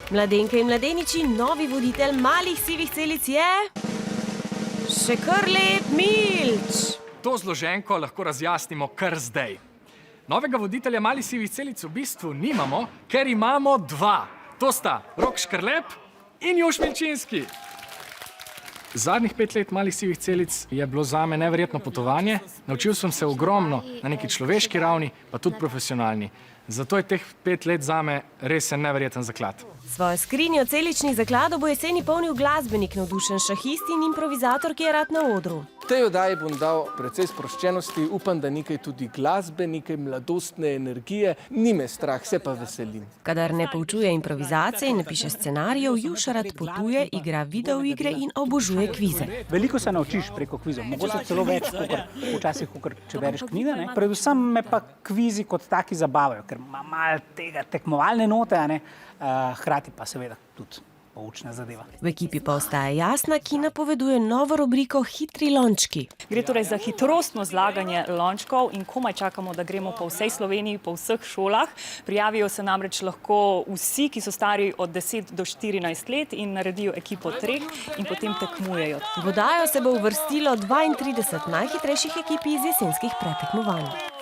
Mladenke in mladeniči, novi voditelj malih sivih celic je... še kar lep Milč. To zloženko lahko razjasnimo kar zdaj. Novega voditelja malih sivih celic v bistvu nimamo, ker imamo dva. To sta Rok Škrlep in Juš Milčinski. Zadnjih 5 let malih sivih celic je bilo zame neverjetno potovanje. Naučil sem se ogromno na neki človeški ravni, pa tudi profesionalni. Zato je teh 5 let zame res en neverjeten zaklad. Svojo skrinjo celičnih zakladov bo jeseni polnil glasbenik, navdušen šahist in improvizator, ki je rad na odru. V tej oddaji bom dal precej sproščenosti, upam, da nekaj tudi glasbe, nekaj mladostne energije. Ni me strah, se pa veselim. Kadar ne poučuje improvizacije in ne piše scenarijev, Juš rad potuje, igra videoigre in obožuje kvize. Veliko se naučiš preko kvizov, mogoče celo več, včasih, če bereš knjige. Predvsem me pa kvizi kot taki zabavajo, ker ima malo tega tekmovalne note, hkrati pa seveda tudi poučna zadeva. V ekipi pa ostaja Jasna, ki napoveduje novo rubriko Hitri lončki. Gre torej za hitrostno zlaganje lončkov in komaj čakamo, da gremo po vsej Sloveniji, po vseh šolah. Prijavijo se namreč lahko vsi, ki so stari od 10 do 14 let in naredijo ekipo 3 in potem tekmujejo. V oddajo se bo uvrstilo 32 najhitrejših ekip iz jesenskih pretekmovanj.